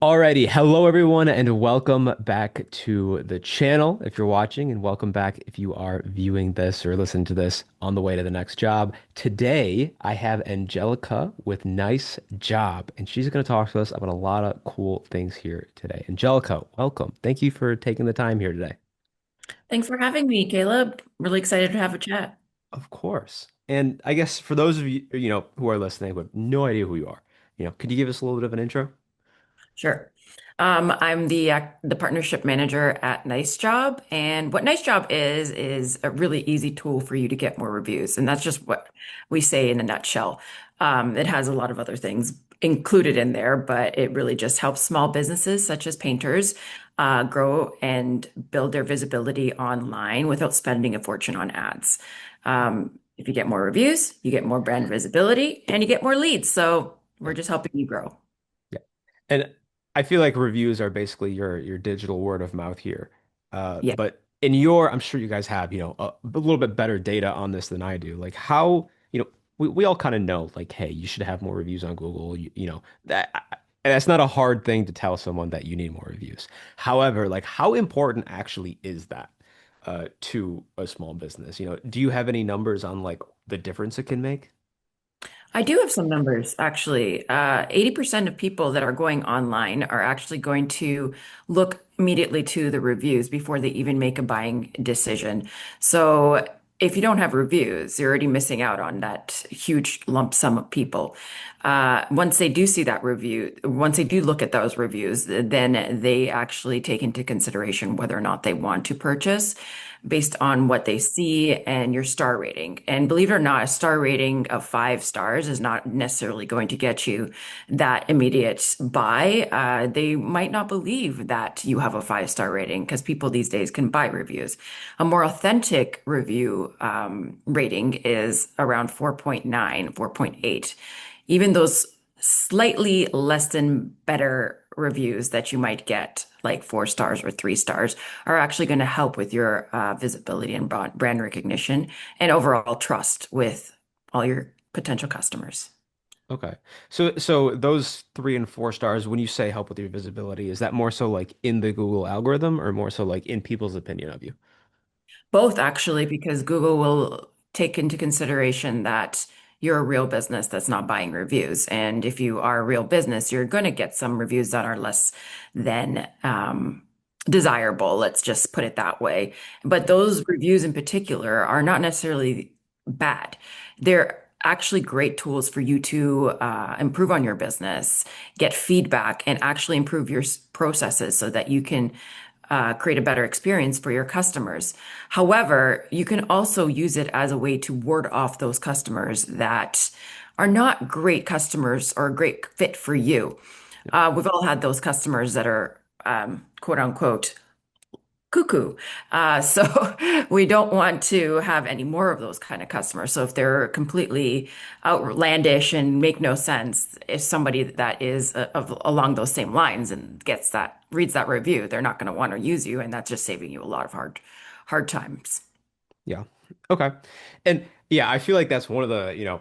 Alrighty, hello everyone, and welcome back to the channel if you're watching, and welcome back if you are viewing this or listening to this on the way to the next job. Today, I have Angelica with Nice Job, and she's going to talk to us about a lot of cool things here today. Angelica, welcome. Thank you for taking the time here today. Thanks for having me, Caleb. Really excited to have a chat. Of course. And I guess for those of you, who are listening who have no idea who you are, could you give us a little bit of an intro? Sure. I'm the partnership manager at Nice Job, and what Nice Job is a really easy tool for you to get more reviews, and that's just what we say in a nutshell. It has a lot of other things included in there, but it really just helps small businesses such as painters grow and build their visibility online without spending a fortune on ads. If you get more reviews, you get more brand visibility, and you get more leads. So we're just helping you grow. Yeah. And I feel like reviews are basically your digital word of mouth here. Yeah. But I'm sure you guys have, a little bit better data on this than I do. Like how, we all kind of know, like, hey, you should have more reviews on Google. That's not a hard thing to tell someone that you need more reviews. However, like, how important actually is that to a small business? Do you have any numbers on like the difference it can make? I do have some numbers actually. 80% of people that are going online are actually going to look immediately to the reviews before they even make a buying decision. So if you don't have reviews, you're already missing out on that huge lump sum of people. Once they do see that review, once they do look at those reviews, then they actually take into consideration whether or not they want to purchase based on what they see and your star rating. And believe it or not, a star rating of 5 stars is not necessarily going to get you that immediate buy. They might not believe that you have a 5 star rating because people these days can buy reviews. A more authentic review rating is around 4.9, 4.8. Even those slightly less than better reviews that you might get, like 4 stars or 3 stars, are actually going to help with your visibility and brand recognition and overall trust with all your potential customers. Okay. So those 3 and 4 stars, when you say help with your visibility, is that more so like in the Google algorithm or more so like in people's opinion of you? Both actually, because Google will take into consideration that you're a real business that's not buying reviews. And if you are a real business, you're going to get some reviews that are less than desirable. Let's just put it that way. But Yeah. those reviews in particular are not necessarily bad. They're actually great tools for you to improve on your business, get feedback, and actually improve your processes so that you can create a better experience for your customers. However, you can also use it as a way to ward off those customers that are not great customers or a great fit for you. We've all had those customers that are quote unquote cuckoo. So we don't want to have any more of those kind of customers. So if they're completely outlandish and make no sense, if somebody that is along those same lines and reads that review, they're not going to want to use you, and that's just saving you a lot of hard times. Yeah. Okay. And yeah, I feel like that's one of the,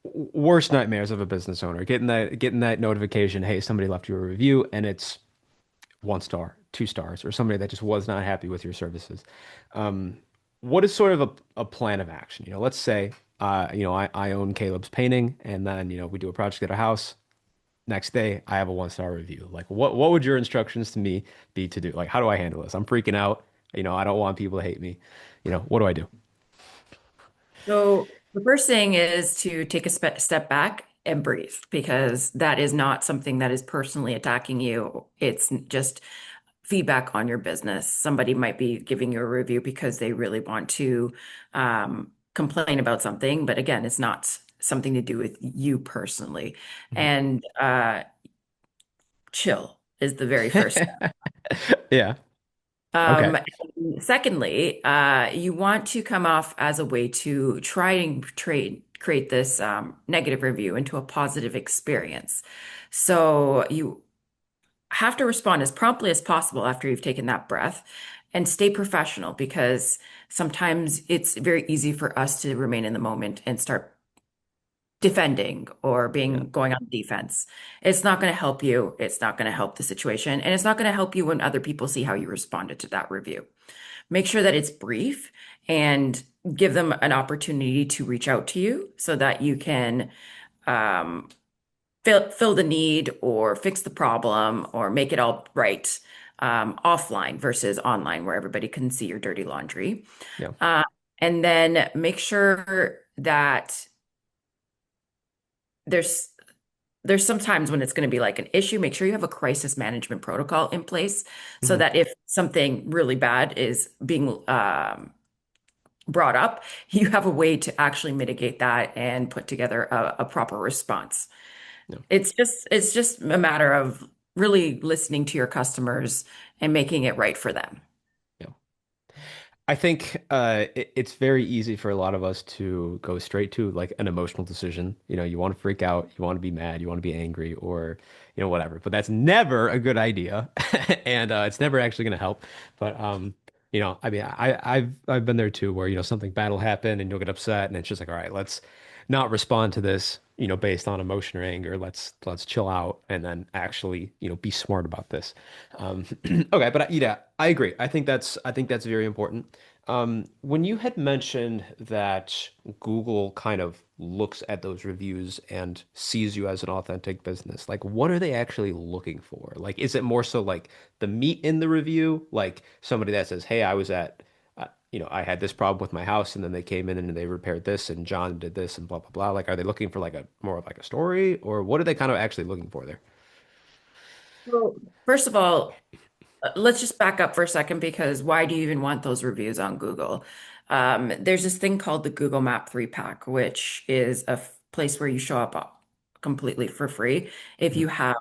worst nightmares of a business owner, getting that notification, hey, somebody left you a review and it's 1 star, 2 stars, or somebody that just was not happy with your services. Um, what is sort of a plan of action? Let's say I own Caleb's painting and then, we do a project at a house. Next day, I have a 1 star review. Like what would your instructions to me be to do? Like, how do I handle this? I'm freaking out. I don't want people to hate me. What do I do? So the first thing is to take a step back and breathe because that is not something that is personally attacking you. It's just feedback on your business. Somebody might be giving you a review because they really want to complain about something, but again, it's not something to do with you personally. Mhm. And chill is the very first. Yeah. Okay. Um, and secondly, you want to come off as a way to try and create this negative review into a positive experience. So you have to respond as promptly as possible after you've taken that breath and stay professional because sometimes it's very easy for us to remain in the moment and start defending or Yeah. being going on defense. It's not going to help you. It's not going to help the situation. And it's not going to help you when other people see how you responded to that review. Make sure that it's brief and give them an opportunity to reach out to you so that you can um, fill the need or fix the problem or make it all right offline versus online where everybody can see your dirty laundry. Yeah. Uh, and then make sure that there's there's sometimes when it's going to be like an issue, make sure you have a crisis management protocol in place so Mhm. that if something really bad is being brought up, you have a way to actually mitigate that and put together a proper response. Yeah. It's just a matter of really listening to your customers and making it right for them. Yeah. I think it's very easy for a lot of us to go straight to like an emotional decision. You know, you want to freak out, you want to be mad, you want to be angry, or whatever. But that's never a good idea, and it's never actually going to help. But I mean, I've been there too, where something bad will happen and you'll get upset, and it's just like, all right, let's not respond to this, based on emotion or anger. Let's chill out and then actually, be smart about this. Okay, but yeah, I agree. I think that's very important. When you had mentioned that Google kind of looks at those reviews and sees you as an authentic business, like what are they actually looking for? Like, is it more so like the meat in the review, like somebody that says, "Hey, I was at, I had this problem with my house, and then they came in and they repaired this, and John did this, and blah blah blah." Like, are they looking for like a more of like a story, or what are they kind of actually looking for there? Well, first of all, let's just back up for a second because why do you even want those reviews on Google? There's this thing called the Google Map 3 pack, which is a place where you show up completely for free if Mhm. you have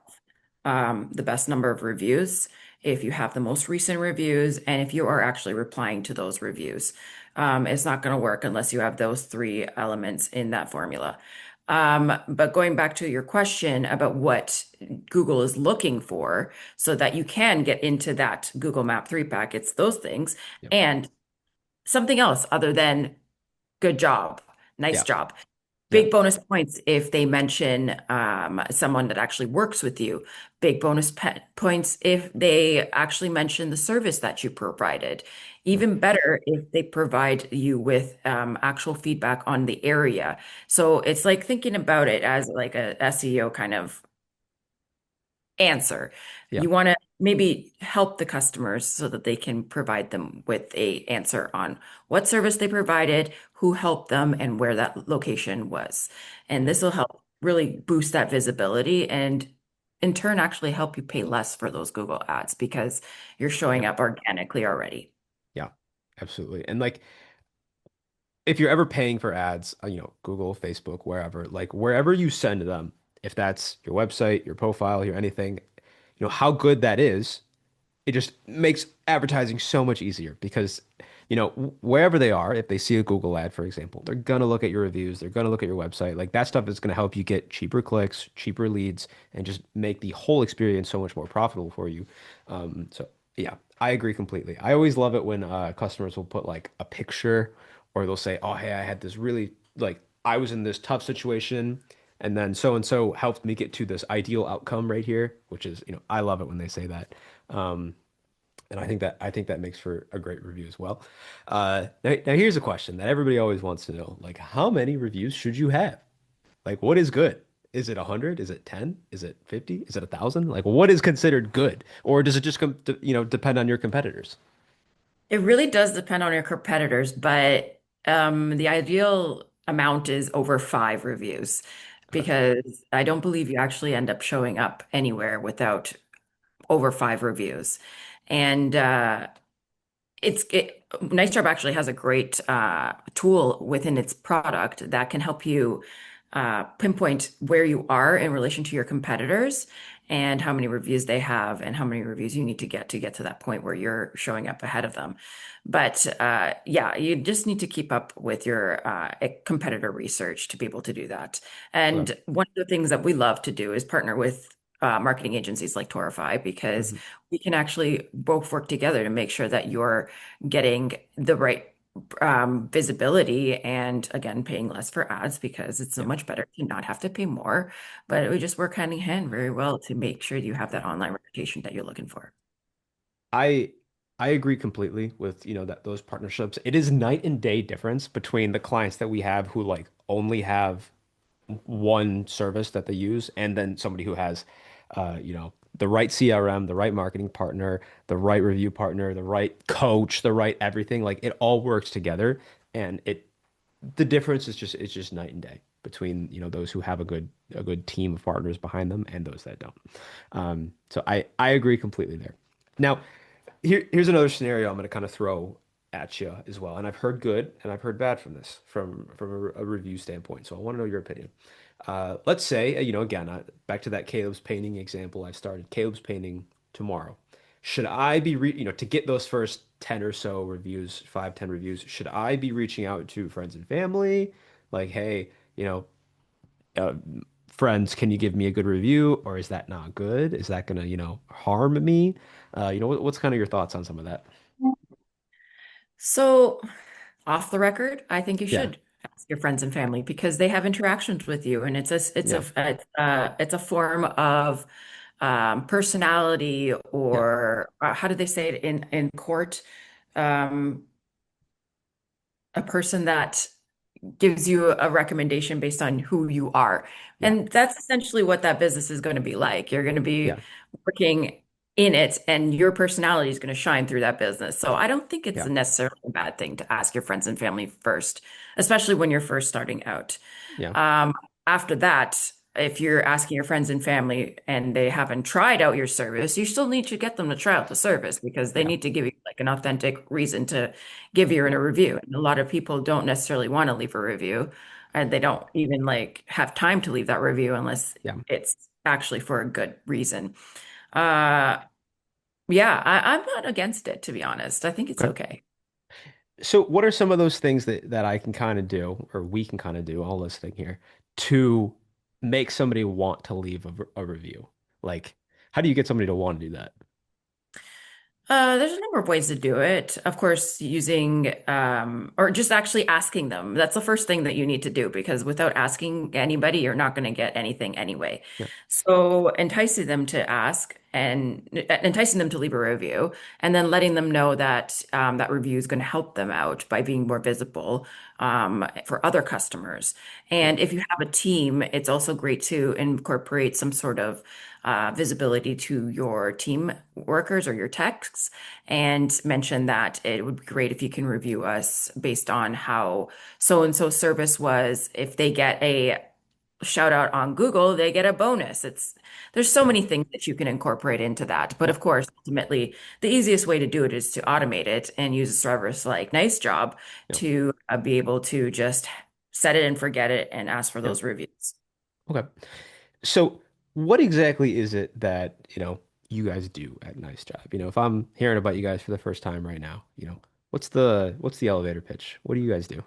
the best number of reviews, if you have the most recent reviews, and if you are actually replying to those reviews. It's not going to work unless you have those three elements in that formula. But going back to your question about what Google is looking for so that you can get into that Google Map 3 pack, it's those things Yeah, and something else other than good job, nice yeah, job. yeah, Big bonus points if they mention someone that actually works with you. Big bonus points if they actually mention the service that you provided. yeah, Even better if they provide you with actual feedback on the area. So it's like thinking about it as like a SEO kind of answer. yeah, You want to maybe help the customers so that they can provide them with a answer on what service they provided, who helped them, and where that location was. And yeah, this will help really boost that visibility and in turn actually help you pay less for those Google ads because you're yeah, showing up organically already. yeah, absolutely. And like, if you're ever paying for ads, Google, Facebook, wherever, like wherever you send them, if that's your website, your profile, your anything, how good that is, it just makes advertising so much easier because, wherever they are, if they see a Google ad, for example, they're gonna look at your reviews, they're gonna look at your website. Like that stuff is gonna help you get cheaper clicks, cheaper leads, and just make the whole experience so much more profitable for you. So yeah, I agree completely. I always love it when customers will put like a picture or they'll say, "Oh, hey, I had this really like I was in this tough situation." And then so and so helped me get to this ideal outcome right here, which is, I love it when they say that. Um, and I think that makes for a great review as well. Now here's a question that everybody always wants to know. Like, how many reviews should you have? Like, what is good? Is it 100? Is it 10? Is it 50? Is it 1,000? Like, what is considered good? Or does it just depend on your competitors? It really does depend on your competitors, but the ideal amount is over 5 reviews Okay. because I don't believe you actually end up showing up anywhere without over 5 reviews. And Nice Job actually has a great tool within its product that can help you pinpoint where you are in relation to your competitors and how many reviews they have and how many reviews you need to get to that point where you're showing up ahead of them. But yeah, you just need to keep up with your competitor research to be able to do that. Okay. And one of the things that we love to do is partner with marketing agencies like Taurify because Mhm. we can actually both work together to make sure that you're getting the right visibility and again paying less for ads because it's so Yeah. much better to not have to pay more. But it would just work hand in hand very well to make sure you have that online reputation that you're looking for. I I agree completely with, that those partnerships. It is night and day difference between the clients that we have who like only have one service that they use and then somebody who has the right CRM, the right marketing partner, the right review partner, the right coach, the right everything. Like it all works together and the difference is just it's just night and day between, those who have a good team of partners behind them and those that don't. So I agree completely there. Now, here's another scenario I'm going to kind of throw at you as well. And I've heard good and I've heard bad from this from a review standpoint. So I want to know your opinion. Let's say, again, back to that Caleb's painting example I started. Caleb's painting tomorrow. Should I be to get those first 10 or so reviews, 5, 10 reviews, should I be reaching out to friends and family? Like, hey, uh, friends, can you give me a good review? Or is that not good? Is that gonna, harm me? What's kind of your thoughts on some of that? So, off the record, I think you Yeah, should ask your friends and family because they have interactions with you, and yeah, it's a form of personality, yeah, or how do they say it in court? Um, a person that gives you a recommendation based on who you are. yeah, And that's essentially what that business is going to be like. You're going to be yeah, working in it, and your personality is going to shine through that business. So I don't think it's yeah, necessarily a bad thing to ask your friends and family first, especially when you're first starting out. yeah, Um, After that, if you're asking your friends and family and they haven't tried out your service, you still need to get them to try out the service because they yeah, need to give you like an authentic reason to give you in a review. And a lot of people don't necessarily want to leave a review, and they don't even like have time to leave that review unless yeah. it's actually for a good reason. Uh, yeah, I'm not against it, to be honest. I think it's Okay. okay. So what are some of those things that I can kind of do, or we can kind of do, all listening here, to make somebody want to leave a review? Like, how do you get somebody to want to do that? There's a number of ways to do it. Of course, using or just actually asking them. That's the first thing that you need to do because without asking anybody, you're not going to get anything anyway. Yeah, So enticing them to ask and enticing them to leave a review, and then letting them know that that review is going to help them out by being more visible for other customers. yeah, And if you have a team, it's also great to incorporate some sort of visibility to your team workers or your techs and mention that it would be great if you can review us based on how so and so service was. If they get a shout out on Google, they get a bonus. There's so yeah, many things that you can incorporate into that. But yeah, of course, ultimately, the easiest way to do it is to automate it and use a service like Nice Job yeah, to be able to just set it and forget it and ask for yeah. those reviews. Okay. So what exactly is it that, you guys do at Nice Job? If I'm hearing about you guys for the first time right now, what's the elevator pitch? What do you guys do?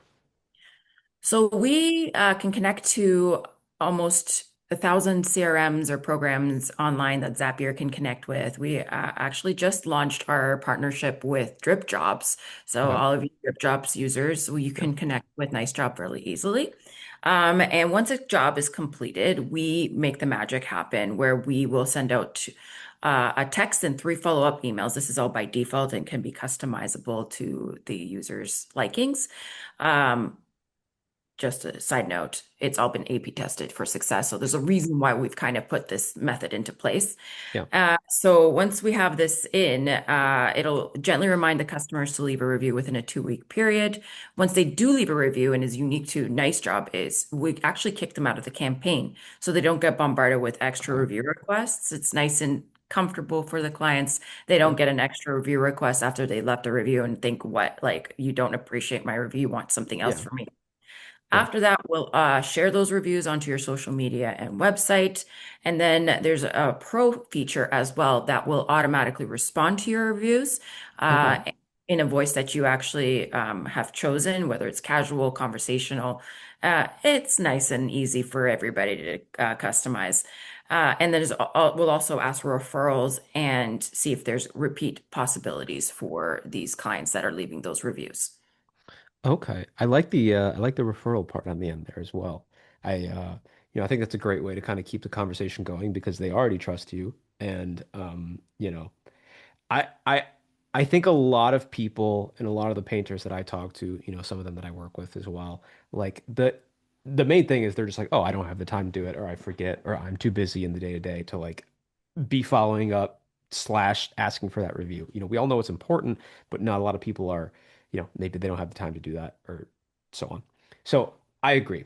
So we can connect to almost 1,000 CRMs or programs online that Zapier can connect with. We actually just launched our partnership with Drip Jobs. So Okay. all of you Drip Jobs users, well, you Yeah. can connect with Nice Job really easily. And once a job is completed, we make the magic happen where we will send out a text and 3 follow-up emails. This is all by default and can be customizable to the user's likings. Um, just a side note, it's all been A/B tested for success. So there's a reason why we've kind of put this method into place. Yeah. So once we have this in, it'll gently remind the customers to leave a review within a 2-week period. Once they do leave a review and is unique to Nice Job is we actually kick them out of the campaign so they don't get bombarded with extra Okay. review requests. It's nice and comfortable for the clients. They don't Yeah. get an extra review request after they left a review and think, what, like, you don't appreciate my review, you want something else Yeah. from me. Yeah. After that, we'll share those reviews onto your social media and website. And then there's a pro feature as well that will automatically respond to your reviews Okay. in a voice that you actually have chosen, whether it's casual, conversational. It's nice and easy for everybody to customize. And then we'll also ask for referrals and see if there's repeat possibilities for these clients that are leaving those reviews. Okay. I like the referral part on the end there as well. I think that's a great way to kind of keep the conversation going because they already trust you. And I I I think a lot of people and a lot of the painters that I talk to, some of them that I work with as well, like the main thing is they're just like, oh, I don't have the time to do it, or I forget, or I'm too busy in the day to day to like be following up slash asking for that review. We all know it's important, but not a lot of people are, maybe they don't have the time to do that or so on. So I agree.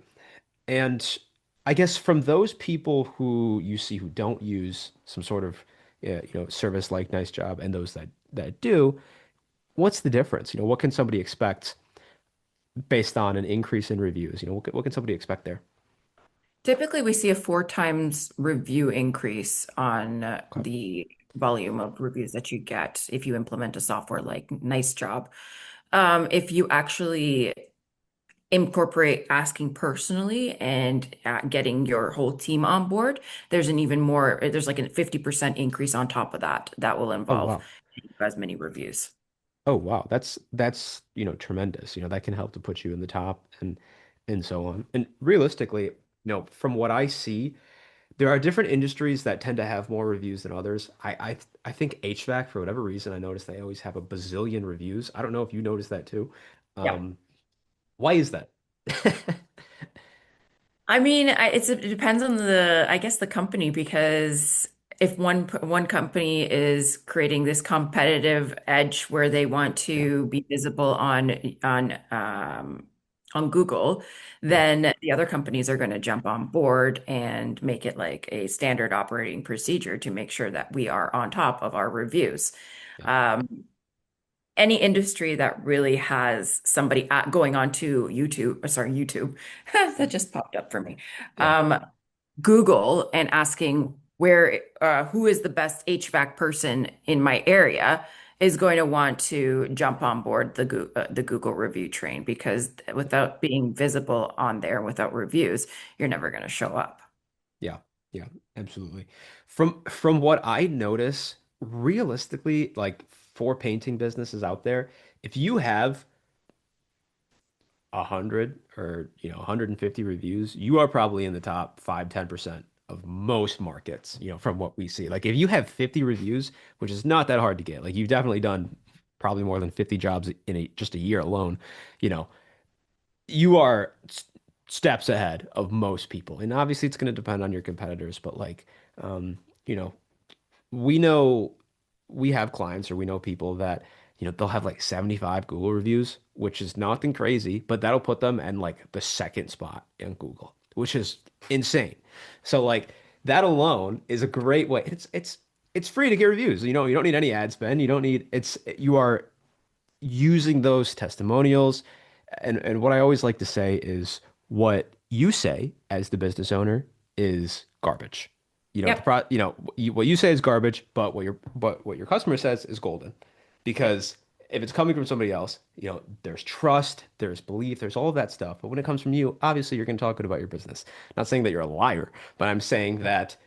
And I guess from those people who you see who don't use some sort of service like nice job and those that do, what's the difference? What can somebody expect based on an increase in reviews? What can somebody expect there? Typically, we see a four times review increase on Okay. the volume of reviews that you get if you implement a software like Nice Job. If you actually incorporate asking personally and getting your whole team on board, there's an even more, there's like a 50% increase on top of that that will Oh involve wow. as many reviews. Oh wow. That's tremendous. That can help to put you in the top and so on. And realistically, from what I see, there are different industries that tend to have more reviews than others. I think HVAC, for whatever reason, I noticed they always have a bazillion reviews. I don't know if you noticed that too. Yeah. Why is that? I mean, it depends on I guess the company because if one company is creating this competitive edge where they want Yeah, to be visible on Google, yeah, then the other companies are going to jump on board and make it like a standard operating procedure to make sure that we are on top of our reviews. yeah, Um, any industry that really has somebody going on to YouTube, sorry, YouTube, that just popped up for me. yeah, Um, Google and asking who is the best HVAC person in my area is going to want to jump on board the Google review train because without being visible on there, without reviews, you're never going to show up. yeah, yeah, absolutely. From what I notice, realistically, like for painting businesses out there, if you have 100 or 150 reviews, you are probably in the top 5-10% of most markets, from what we see. Like if you have 50 reviews, which is not that hard to get, like you've definitely done probably more than 50 jobs in just a year alone, you know, you are steps ahead of most people. And obviously it's going to depend on your competitors, but like um, you know, we know we have clients or we know people that they'll have like 75 Google reviews, which is nothing crazy, but that'll put them in like the second spot in Google, which is insane. So like that alone is a great way. It's free to get reviews. You don't need any ad spend. You don't need it's you are using those testimonials. And what I always like to say is what you say as the business owner is garbage. Yep. What you say is garbage, but what your customer says is golden. Because if it's coming from somebody else, there's trust, there's belief, there's all of that stuff. But when it comes from you, obviously you're going to talk good about your business. Not saying that you're a liar, but I'm saying that,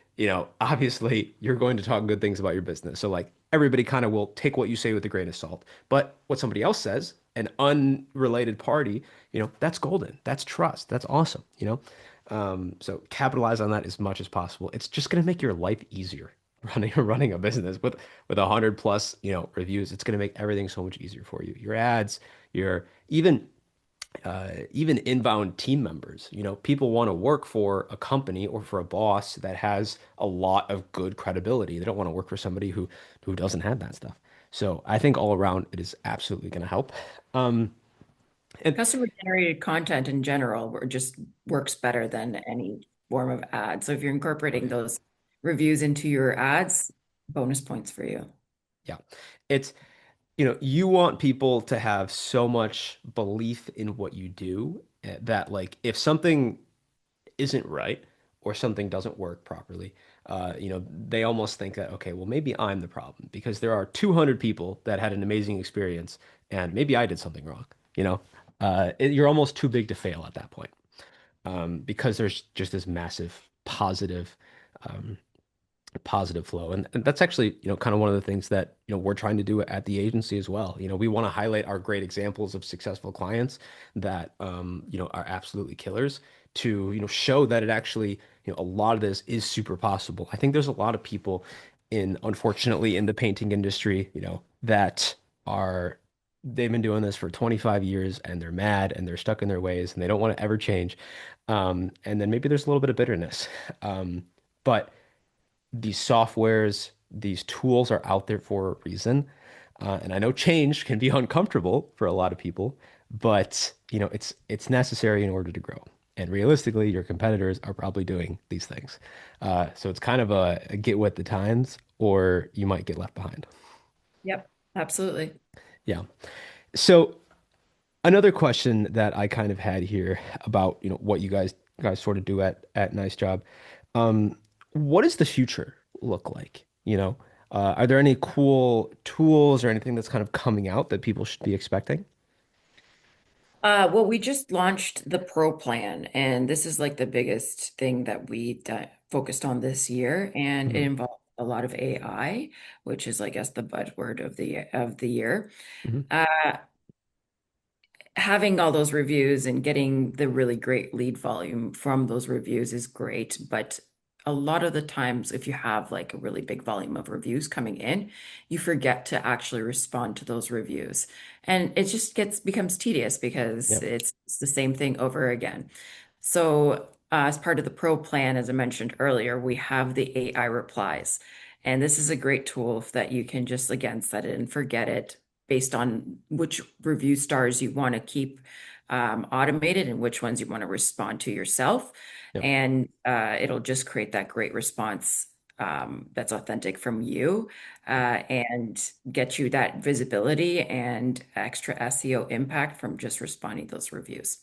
obviously you're going to talk good things about your business. So like everybody kind of will take what you say with a grain of salt. But what somebody else says, an unrelated party, that's golden. That's trust. That's awesome. So capitalize on that as much as possible. It's just going to make your life easier running a business with 100 plus reviews. It's going to make everything so much easier for you. Your ads, your even inbound team members. People want to work for a company or for a boss that has a lot of good credibility. They don't want to work for somebody who doesn't have that stuff. So I think all around it is absolutely going to help. Um, and Customer generated content in general just works better than any form of ad. So if you're oh incorporating yeah, those reviews into your ads, bonus points for you. yeah, it's you want people to have so much belief in what you do that like if something isn't right or something doesn't work properly, they almost think that, okay, well, maybe I'm the problem because there are 200 people that had an amazing experience and maybe I did something wrong, you're almost too big to fail at that point because there's just this massive positive positive flow. And that's actually, kind of one of the things that, we're trying to do at the agency as well. We want to highlight our great examples of successful clients that, are absolutely killers to, show that it actually, a lot of this is super possible. I think there's a lot of people unfortunately, in the painting industry, that are, they've been doing this for 25 years and they're mad and they're stuck in their ways and they don't want to ever change. And then maybe there's a little bit of bitterness. But these softwares, these tools are out there for a reason. And I know change can be uncomfortable for a lot of people, but it's necessary in order to grow. And realistically, your competitors are probably doing these things. So it's kind of a get with the times, or you might get left behind. Yep, absolutely. Yeah. So another question that I kind of had here about, what you guys sort of do at Nice Job. Um, what does the future look like? Are there any cool tools or anything that's kind of coming out that people should be expecting? Well, we just launched the Pro plan, and this is like the biggest thing that we focused on this year, and it Hmm. involves a lot of AI, which is, I guess, the buzzword of the year. Hmm. Uh, Having all those reviews and getting the really great lead volume from those reviews is great, but a lot of the times, if you have like a really big volume of reviews coming in, you forget to actually respond to those reviews. And it just becomes tedious because Yep. it's the same thing over again. So, as part of the Pro plan, as I mentioned earlier, we have the AI replies. And this is a great tool that you can just, again, set it and forget it based on which review stars you want to keep automated and which ones you want to respond to yourself. Yep. And it'll just create that great response that's authentic from you and get you that visibility and extra SEO impact from just responding to those reviews.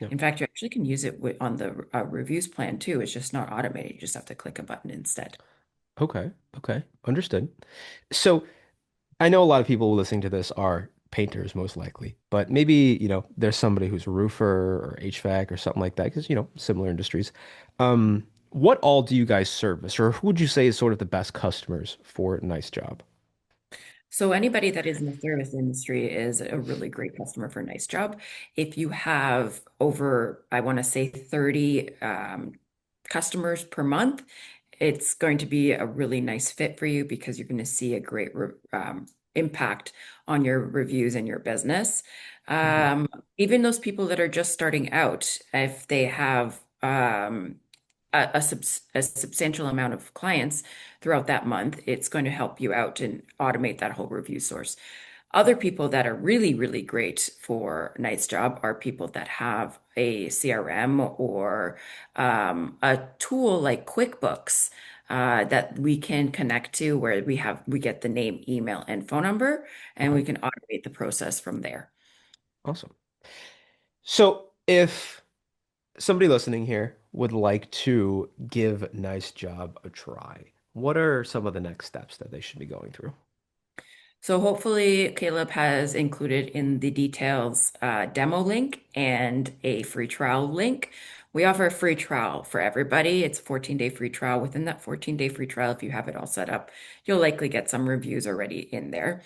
Yep. In fact, you actually can use it on the reviews plan too. It's just not automated. You just have to click a button instead. Okay. Okay. Understood. So I know a lot of people listening to this are painters, most likely, but maybe, there's somebody who's a roofer or HVAC or something like that, because, similar industries. What all do you guys service, or who would you say is sort of the best customers for a nice job? So anybody that is in the service industry is a really great customer for a nice job. If you have over, I want to say 30 customers per month, it's going to be a really nice fit for you because you're going to see a great impact on your reviews and your business. Mhm. Um, Even those people that are just starting out, if they have a substantial amount of clients throughout that month, it's going to help you out and automate that whole review source. Other people that are really, really great for Night's Job are people that have a CRM or a tool like QuickBooks that we can connect to where we get the name, email, and phone number, and Okay, we can automate the process from there. awesome. So if somebody listening here would like to give Nice Job a try, what are some of the next steps that they should be going through? So hopefully Caleb has included in the details demo link and a free trial link. We offer a free trial for everybody. It's a 14-day free trial. Within that 14-day free trial, if you have it all set up, you'll likely get some reviews already in there.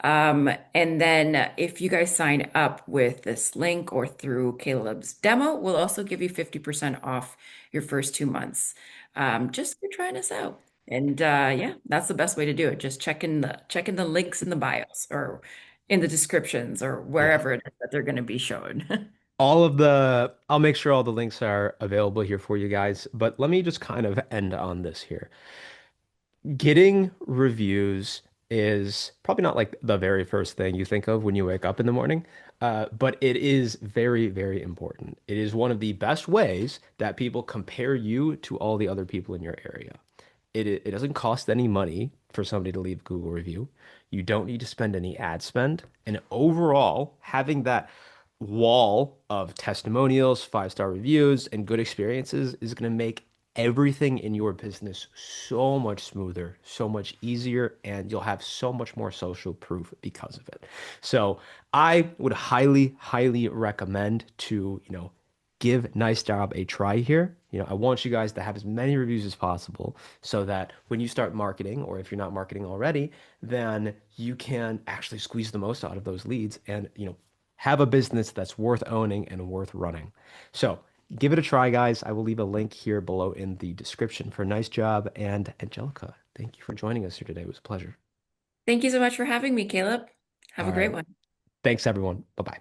And then if you guys sign up with this link or through Caleb's demo, we'll also give you 50% off your first 2 months just for trying us out. And yeah, that's the best way to do it. Just checking the links in the bios or in the descriptions or Yeah. wherever it is that they're going to be shown. I'll make sure all the links are available here for you guys, but let me just kind of end on this here. Getting reviews is probably not like the very first thing you think of when you wake up in the morning, but it is very, very important. It is one of the best ways that people compare you to all the other people in your area. It doesn't cost any money for somebody to leave a Google review. You don't need to spend any ad spend. And overall, having that wall of testimonials, five-star reviews, and good experiences is going to make everything in your business so much smoother, so much easier, and you'll have so much more social proof because of it. So I would highly, highly recommend to, give Nice Job a try here. I want you guys to have as many reviews as possible so that when you start marketing, or if you're not marketing already, then you can actually squeeze the most out of those leads and, have a business that's worth owning and worth running. So give it a try, guys. I will leave a link here below in the description for Nice Job. And Angelica, thank you for joining us here today. It was a pleasure. Thank you so much for having me, Caleb. Have All a great right. one. Thanks, everyone. Bye bye.